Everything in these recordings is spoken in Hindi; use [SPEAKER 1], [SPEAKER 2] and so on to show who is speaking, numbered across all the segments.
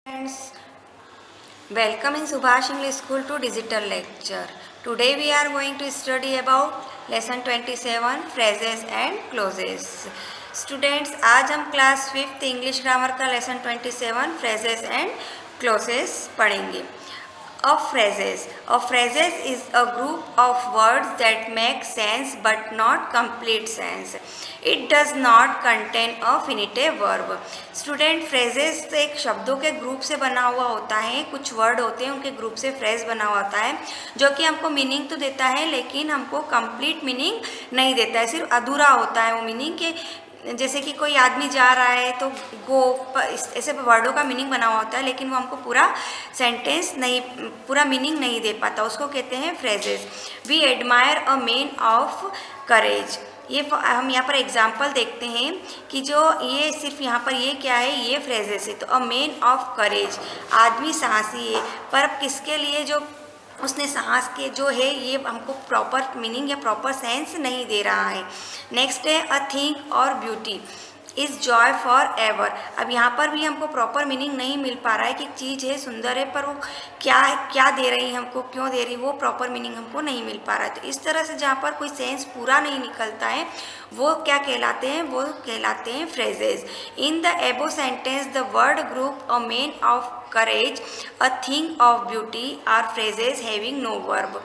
[SPEAKER 1] Friends, welcome in Subhash English School to digital lecture. Today we are going to study about lesson 27 phrases and clauses. Students, आज हम क्लास 5th इंग्लिश ग्रामर का लेसन 27 phrases and clauses पढ़ेंगे. Of phrases. A phrases is a group of words that make sense but not complete sense. It does not contain a finite verb. Student phrases एक शब्दों के ग्रुप से बना हुआ होता है, कुछ वर्ड होते हैं उनके ग्रुप से फ्रेज बना हुआ होता है जो कि हमको मीनिंग तो देता है लेकिन हमको कंप्लीट मीनिंग नहीं देता है, सिर्फ अधूरा होता है वो मीनिंग के. जैसे कि कोई आदमी जा रहा है तो गो, ऐसे वर्डों का मीनिंग बना हुआ होता है लेकिन वो हमको पूरा सेंटेंस नहीं, पूरा मीनिंग नहीं दे पाता, उसको कहते हैं phrases. We admire a man of courage. ये हम यहाँ पर एग्जाम्पल देखते हैं कि जो ये सिर्फ यहाँ पर ये क्या है, ये फ्रेजेस है. तो अ मैन ऑफ करेज, आदमी साहसी है, पर किसके लिए, जो उसने साहस के जो है ये हमको प्रॉपर मीनिंग या प्रॉपर सेंस नहीं दे रहा है. नेक्स्ट है अ थिंग और beauty is Joy for ever. अब यहाँ पर भी हमको प्रॉपर मीनिंग नहीं मिल पा रहा है कि चीज़ है, सुंदर है, पर वो क्या दे रही है हमको, क्यों दे रही, वो प्रॉपर मीनिंग हमको नहीं मिल पा रहा है. तो इस तरह से जहाँ पर कोई सेंस पूरा नहीं निकलता है वो क्या कहलाते हैं, वो कहलाते हैं phrases. In the above sentence the word group a man of courage, a thing of beauty are phrases having no verb.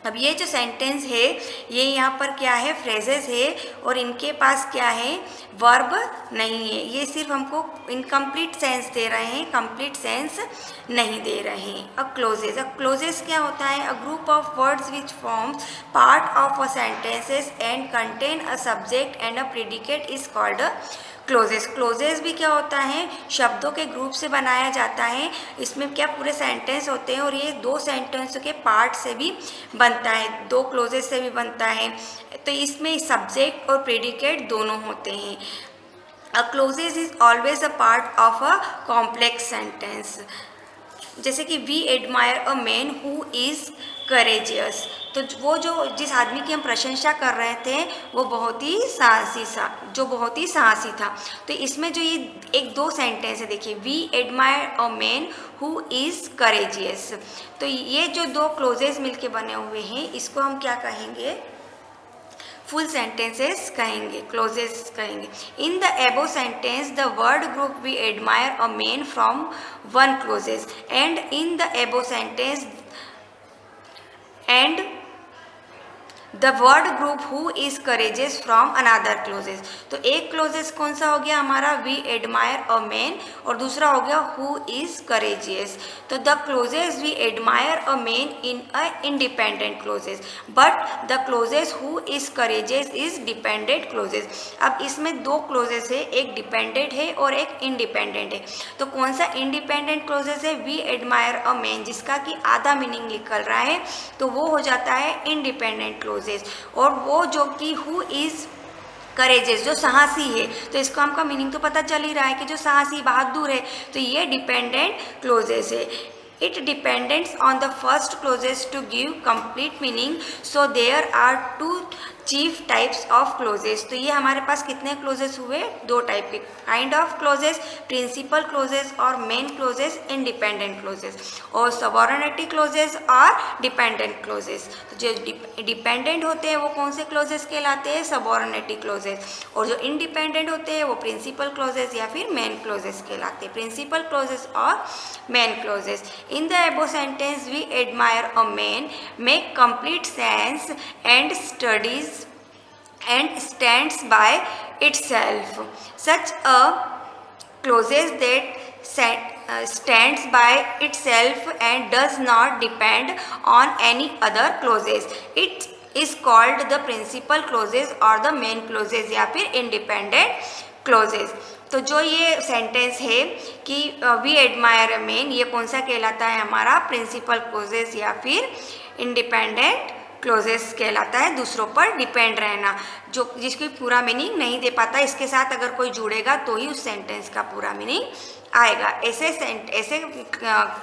[SPEAKER 1] अब ये जो सेंटेंस है ये यहाँ पर क्या है, फ्रेजेस है और इनके पास क्या है, वर्ब नहीं है. ये सिर्फ हमको इनकम्प्लीट सेंस दे रहे हैं, कंप्लीट सेंस नहीं दे रहे हैं. A closes. अ क्लोजेस क्या होता है, a group of words which forms part of a sentences and contain a subject and a predicate is called a clauses. Clauses भी क्या होता है, शब्दों के ग्रुप से बनाया जाता है. इसमें क्या पूरे सेंटेंस होते हैं और ये दो सेंटेंस के पार्ट से भी बनता है, दो क्लोजेस से भी बनता है. तो इसमें सब्जेक्ट और प्रेडिकेट दोनों होते हैं. A clauses is always a part of a complex sentence. जैसे कि we admire a man who is courageous. तो वो जो जिस आदमी की हम प्रशंसा कर रहे थे वो बहुत ही साहसी था. तो इसमें जो ये एक दो सेंटेंस है, देखिए, we admire a man who is courageous. तो ये जो दो क्लोजेस मिलके बने हुए हैं इसको हम क्या कहेंगे, फुल सेंटेंसेस कहेंगे, क्लोजेस कहेंगे. In the above sentence the word group we admire a man from one clauses and in the above sentence and the word group who is courageous from another clauses. तो एक क्लोजेस कौन सा हो गया हमारा, वी एडमायर अ मैन, और दूसरा हो गया हु इज़ करेजियस. तो the clauses we admire a man in a independent clauses but the clauses who is courageous is dependent clauses. अब इसमें दो क्लोजेस है, एक डिपेंडेंट है और एक इंडिपेंडेंट है. तो कौन सा इंडिपेंडेंट क्लोजेस है, वी एडमायर अ मैन, जिसका कि आधा मीनिंग निकल रहा है, तो वो हो जाता है इंडिपेंडेंट क्लोजेस. और वो जो कि हु इज़ करेजेस, जो साहसी है, तो इसको हमका मीनिंग तो पता चल ही रहा है कि जो साहसी बहादुर है, तो ये डिपेंडेंट क्लोजेस है. It dependents on the first clauses to give complete meaning. So there are two chief types of clauses. तो ये हमारे पास कितने क्लोजेस हुए, दो टाइप के kind of clauses, principal clauses और मेन क्लोजेस, इंडिपेंडेंट क्लोजेस, और सबऑर्डिनेट क्लोजेस और डिपेंडेंट क्लोजेस. तो जो डिपेंडेंट होते हैं वो कौन से क्लोजेस कहलाते हैं, सबऑर्डिनेट क्लोजेस, और जो इंडिपेंडेंट होते हैं वो प्रिंसिपल क्लोजेस या फिर मेन क्लोजेस कहलाते हैं. प्रिंसिपल क्लोजेस और main clauses. In the above sentence we admire a man make complete sense and studies and stands by itself. Such a clauses that stands by itself and does not depend on any other clauses. It is called the principal clauses or the main clauses या फिर independent clauses. तो जो ये सेंटेंस है कि वी एडमायर मैन, ये कौन सा कहलाता है हमारा, प्रिंसिपल क्लोजेस या फिर इंडिपेंडेंट क्लोजेस कहलाता है, दूसरों पर डिपेंड रहना, जो जिसकी पूरा मीनिंग नहीं दे पाता, इसके साथ अगर कोई जुड़ेगा तो ही उस सेंटेंस का पूरा मीनिंग आएगा। ऐसे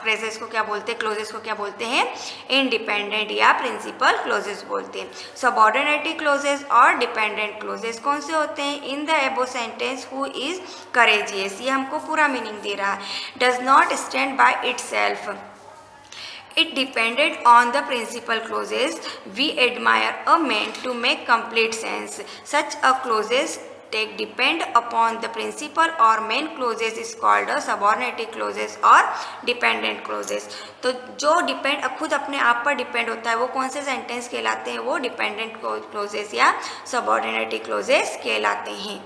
[SPEAKER 1] फ्रेजेस को क्या बोलते हैं, क्लोजेस को क्या बोलते हैं, इंडिपेंडेंट या प्रिंसिपल क्लोजेस बोलते हैं। सबऑर्डिनेटिव क्लोजेस और डिपेंडेंट क्लोजेस कौन से होते हैं, इन the above sentence who is courageous, ये हमको पूरा मीनिंग दे रहा है, does not stand by itself, it depended on the principal clauses, we admire a man to make complete sense, such a clauses take depend upon the principal or main clauses is called a subordinating clauses or dependent clauses। तो जो डिपेंड खुद अपने आप पर डिपेंड होता है वो कौन से सेंटेंस कहलाते हैं, वो डिपेंडेंट क्लोजेस या सबऑर्डिनेटिव क्लोजेस कहलाते हैं।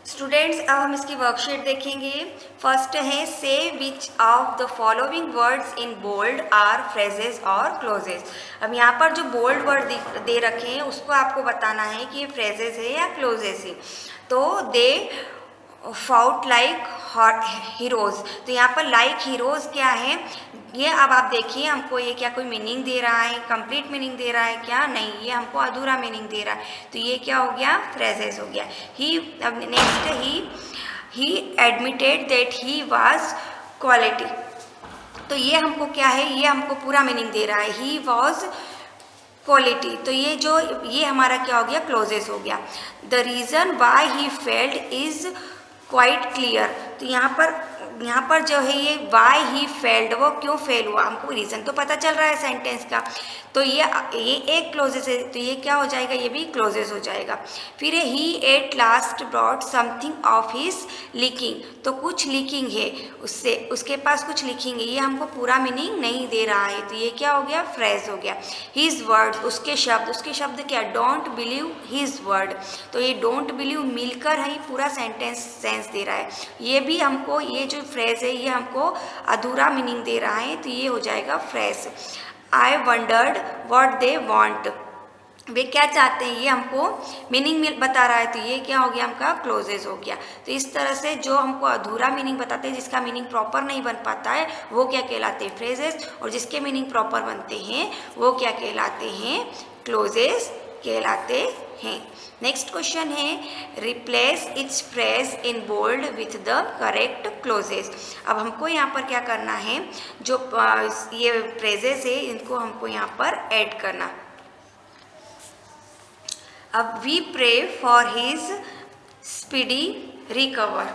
[SPEAKER 1] स्टूडेंट्स, अब हम इसकी वर्कशीट देखेंगे। फर्स्ट है से which of the following words in bold are phrases और क्लोजेस। अब यहाँ पर जो बोल्ड वर्ड दे रखे हैं उसको आपको बताना है कि ये फ्रेजेस है या क्लोजेस है। तो दे फाउट लाइक हीरोज, तो यहाँ पर लाइक हीरोज क्या है, ये अब आप देखिए हमको ये क्या कोई मीनिंग दे रहा है, कंप्लीट मीनिंग दे रहा है क्या, नहीं, ये हमको अधूरा मीनिंग दे रहा है, तो ये क्या हो गया, फ्रेजेस हो गया। ही अब next he admitted that he was quality, तो ये हमको क्या है, ये हमको पूरा मीनिंग दे रहा है, ही वाज क्वालिटी, तो ये हमारा क्या हो गया, क्लोजेस हो गया। The reason why he failed is quite clear, तो यहाँ पर जो है ये वाई ही फेल्ड, वो क्यों फेल हुआ, हमको रीज़न तो पता चल रहा है सेंटेंस का, तो ये एक क्लोजेस है, तो ये क्या हो जाएगा, ये भी क्लोजेस हो जाएगा। फिर he at last brought something of his liking, तो कुछ लीकिंग है उससे, उसके पास कुछ लीकिंग है, ये हमको पूरा मीनिंग नहीं दे रहा है, तो ये क्या हो गया, फ्रेज हो गया। हिज वर्ड, उसके शब्द क्या, डोंट बिलीव हिज वर्ड, तो ये डोंट बिलीव मिलकर ही पूरा सेंस दे रहा है, ये भी हमको, ये जो फ्रेज है ये हमको अधूरा मीनिंग दे रहा है, तो ये हो जाएगा phrase. I wondered what they want, वे क्या चाहते हैं, ये हमको मीनिंग बता रहा है, तो ये क्या हो गया, हमका क्लोजेस हो गया। तो इस तरह से जो हमको अधूरा मीनिंग बताते हैं, जिसका मीनिंग प्रॉपर नहीं बन पाता है, वो क्या कहलाते हैं, फ्रेजेस, और जिसके मीनिंग प्रॉपर बनते हैं वो क्या कहलाते हैं, क्लोजेस कहलाते हैं। नेक्स्ट क्वेश्चन है, replace its phrase in bold with the correct clauses. अब हमको यहाँ पर क्या करना है, जो ये फ्रेजेस है इनको हमको यहाँ पर ऐड करना। अब we pray for his speedy recover,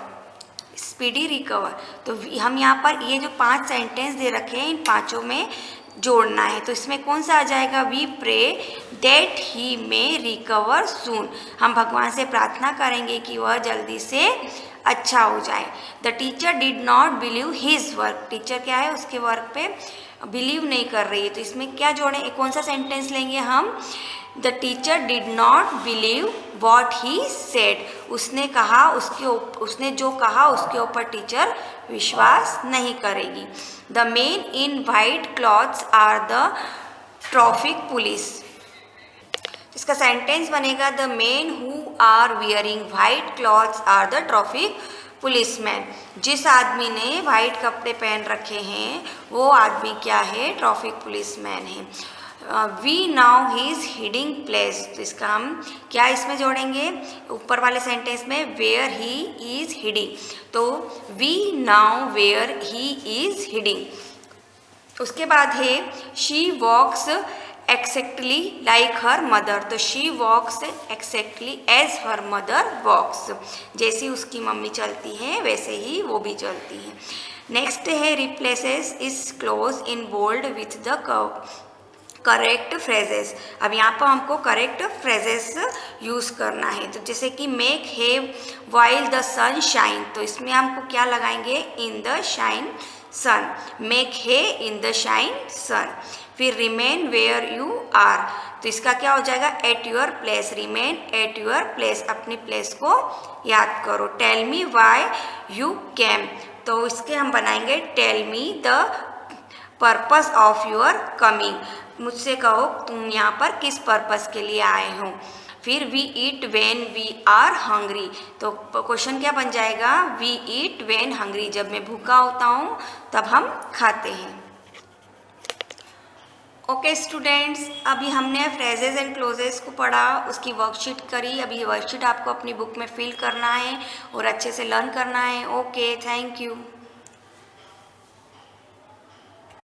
[SPEAKER 1] तो हम यहाँ पर ये जो 5 सेंटेंस दे रखे हैं, इन 5 में जोड़ना है, तो इसमें कौन सा आ जाएगा, we pray that he may recover soon, हम भगवान से प्रार्थना करेंगे कि वह जल्दी से अच्छा हो जाए। The teacher did not believe his work, teacher क्या है, उसके वर्क पे बिलीव नहीं कर रही है, तो इसमें क्या जोड़ें, कौन सा सेंटेंस लेंगे हम, the teacher did not believe what he said, उसने जो कहा उसके ऊपर टीचर विश्वास नहीं करेगी। The men in white clothes are the traffic police, इसका सेंटेंस बनेगा, the men who are wearing white clothes are the traffic policeman, जिस आदमी ने वाइट कपड़े पहन रखे हैं वो आदमी क्या है, ट्रैफिक पुलिसमैन है। We now his hiding place, तो इसका हम क्या इसमें जोड़ेंगे, ऊपर वाले सेंटेंस में वेयर ही इज हिडिंग, तो we know where he is hiding. उसके बाद है she walks exactly like her mother, तो she walks exactly as her mother walks, जैसी उसकी मम्मी चलती है वैसे ही वो भी चलती है। नेक्स्ट है replaces is clause in bold with the correct phrases. अब यहाँ पर हमको करेक्ट फ्रेजेस यूज़ करना है, तो जैसे कि मेक है वाइल द सन शाइन, तो इसमें हमको क्या लगाएंगे, in the shine sun, make है इन द शाइन सन। फिर रिमेन वेयर यू आर, तो इसका क्या हो जाएगा, at your place, remain at your place, अपनी प्लेस को याद करो। Tell me why you came, तो इसके हम बनाएंगे tell me the purpose of your coming, मुझसे कहो तुम यहाँ पर किस पर्पस के लिए आए हो। फिर we eat when we are hungry, तो क्वेश्चन क्या बन जाएगा, वी ईट व्हेन हंग्री, जब मैं भूखा होता हूँ तब हम खाते हैं। ओके स्टूडेंट्स, अभी हमने फ्रेजेस एंड क्लोजेस को पढ़ा, उसकी वर्कशीट करी। अभी ये वर्कशीट आपको अपनी बुक में फिल करना है और अच्छे से लर्न करना है। Okay, thank you.